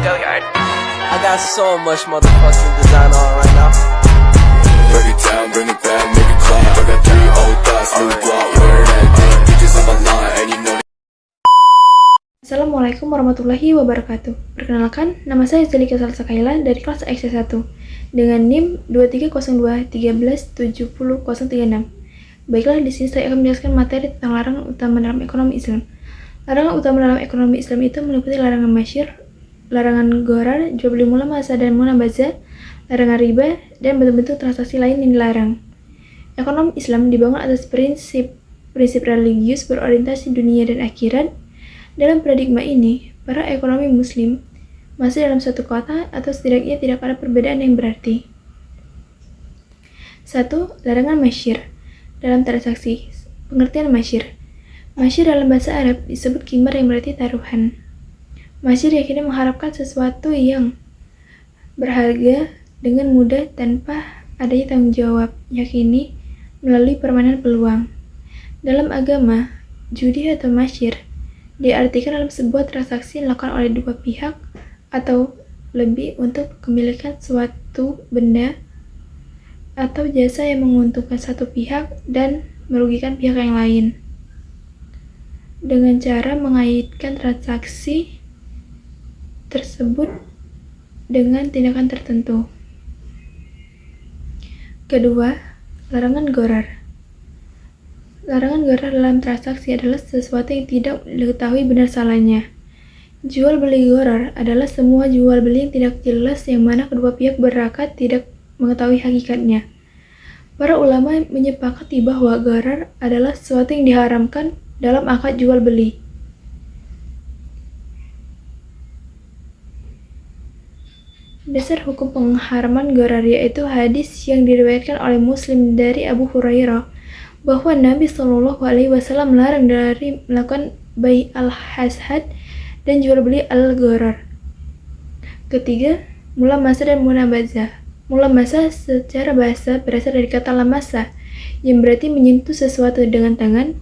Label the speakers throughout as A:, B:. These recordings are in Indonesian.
A: I got so much motherfucking design on right now.
B: Break it down, bring it back, make it clap. I got 3 old thoughts, new guap, where that thing. Bitches on my line, and you know.
C: Assalamualaikum warahmatullahi wabarakatuh. Perkenalkan, nama saya Zelika Salsakaila dari kelas XC1 dengan NIM 2302137036. Baiklah, di sini saya akan menjelaskan materi tentang larangan utama dalam ekonomi Islam. Larangan utama dalam ekonomi Islam itu meliputi larangan masyir, larangan gharar, jual beli mulamasa dan munabazah, larangan riba, dan bentuk-bentuk transaksi lain yang dilarang. Ekonomi Islam dibangun atas prinsip religius berorientasi dunia dan akhirat. Dalam paradigma ini, para ekonomi muslim masih dalam satu kota atau setidaknya tidak ada perbedaan yang berarti. 1. Larangan masyir dalam transaksi. Pengertian masyir. Masyir dalam bahasa Arab disebut qimar yang berarti taruhan. Masyir yakini mengharapkan sesuatu yang berharga dengan mudah tanpa adanya tanggung jawab, yakini melalui permainan peluang. Dalam agama, judi atau masyir diartikan dalam sebuah transaksi yang dilakukan oleh dua pihak atau lebih untuk kepemilikan suatu benda atau jasa yang menguntungkan satu pihak dan merugikan pihak yang lain, dengan cara mengaitkan transaksi tersebut dengan tindakan tertentu. Kedua, larangan gharar. Larangan gharar dalam transaksi adalah sesuatu yang tidak diketahui benar salahnya. Jual beli gharar adalah semua jual beli yang tidak jelas yang mana kedua pihak berakat tidak mengetahui hakikatnya. Para ulama menyepakati bahwa gharar adalah sesuatu yang diharamkan dalam akad jual beli. Dasar hukum pengharaman gharar yaitu hadis yang diriwayatkan oleh Muslim dari Abu Hurairah bahwa Nabi Shallallahu Alaihi Wasallam melarang dari melakukan bai al-hasad dan jual beli al-gharar. Ketiga, mulamasa dan munabazah. Mulamasa secara bahasa berasal dari kata lamasa yang berarti menyentuh sesuatu dengan tangan.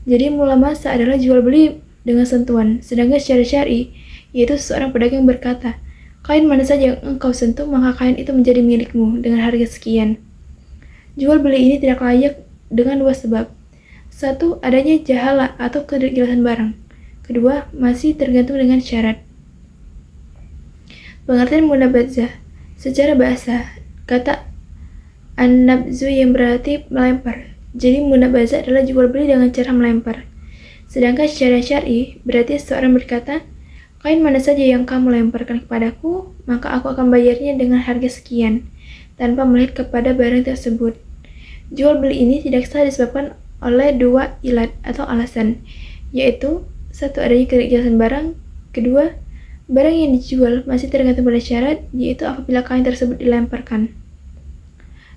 C: Jadi mulamasa adalah jual beli dengan sentuhan. Sedangkan secara syar'i yaitu seorang pedagang berkata, kain mana saja yang engkau sentuh maka kain itu menjadi milikmu dengan harga sekian. Jual beli ini tidak layak dengan dua sebab. 1. Adanya jahalah atau ketidakjelasan barang. Kedua, masih tergantung dengan syarat. Pengertian munabazah. Secara bahasa, kata an-nabzu yang berarti melempar. Jadi munabazah adalah jual beli dengan cara melempar. Sedangkan secara syar'i berarti seorang berkata, kain mana saja yang kamu lemparkan kepadaku, maka aku akan bayarnya dengan harga sekian, tanpa melihat kepada barang tersebut. Jual beli ini tidak sah disebabkan oleh dua ilat atau alasan, yaitu 1. Adanya ketidakjelasan barang. Kedua, barang yang dijual masih tergantung pada syarat, yaitu apabila kain tersebut dilemparkan.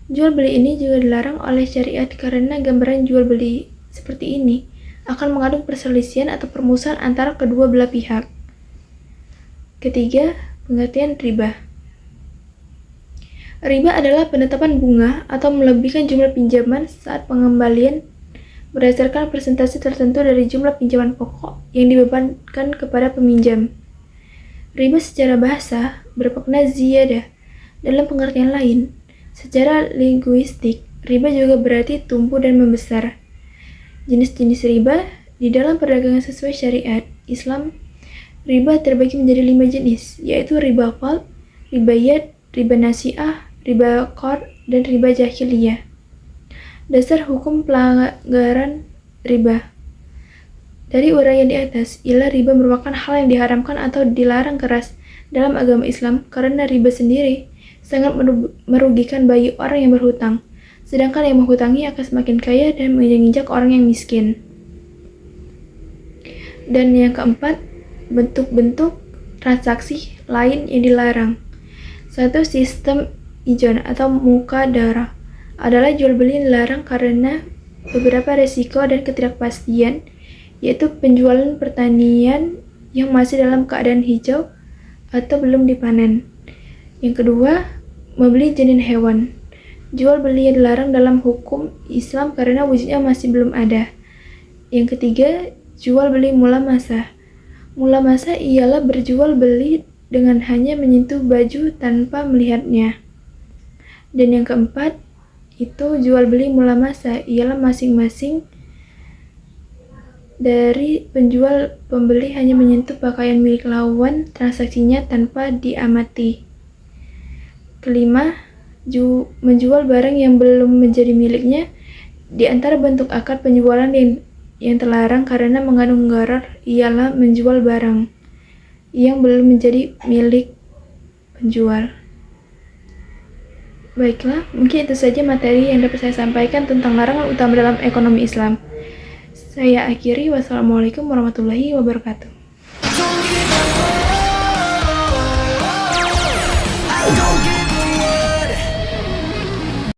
C: Jual beli ini juga dilarang oleh syariat karena gambaran jual beli seperti ini akan mengandung perselisihan atau permusuhan antara kedua belah pihak. Ketiga, pengertian riba. Riba adalah penetapan bunga atau melebihkan jumlah pinjaman saat pengembalian berdasarkan persentase tertentu dari jumlah pinjaman pokok yang dibebankan kepada peminjam. Riba secara bahasa bermakna ziyadah. Dalam pengertian lain, secara linguistik, riba juga berarti tumbuh dan membesar. Jenis-jenis riba di dalam perdagangan sesuai syariat Islam, riba terbagi menjadi 5 jenis, yaitu riba fadl, riba yad, riba nasi'ah, riba qard, dan riba jahiliyah. Dasar hukum pelanggaran riba. Dari uraian di atas, ialah riba merupakan hal yang diharamkan atau dilarang keras dalam agama Islam karena riba sendiri sangat merugikan bagi orang yang berhutang, sedangkan yang menghutangi akan semakin kaya dan menginjak orang yang miskin. Dan yang keempat, bentuk-bentuk transaksi lain yang dilarang. 1. Sistem ijon atau mukadarah adalah jual beli yang dilarang karena beberapa resiko dan ketidakpastian, yaitu penjualan pertanian yang masih dalam keadaan hijau atau belum dipanen. Yang kedua, membeli janin hewan. Jual beli yang dilarang dalam hukum Islam karena wujudnya masih belum ada. Yang ketiga, jual beli mulamasa. Mulamasa ialah berjual beli dengan hanya menyentuh baju tanpa melihatnya. Dan yang keempat, itu jual beli mula masa, ialah masing-masing dari penjual pembeli hanya menyentuh pakaian milik lawan transaksinya tanpa diamati. Kelima, menjual barang yang belum menjadi miliknya. Di antara bentuk akad penjualan yang terlarang karena mengandung gharar ialah menjual barang yang belum menjadi milik penjual. Baiklah, mungkin itu saja materi yang dapat saya sampaikan tentang larangan utama dalam ekonomi Islam. Saya akhiri, wassalamualaikum warahmatullahi wabarakatuh.
D: Don't give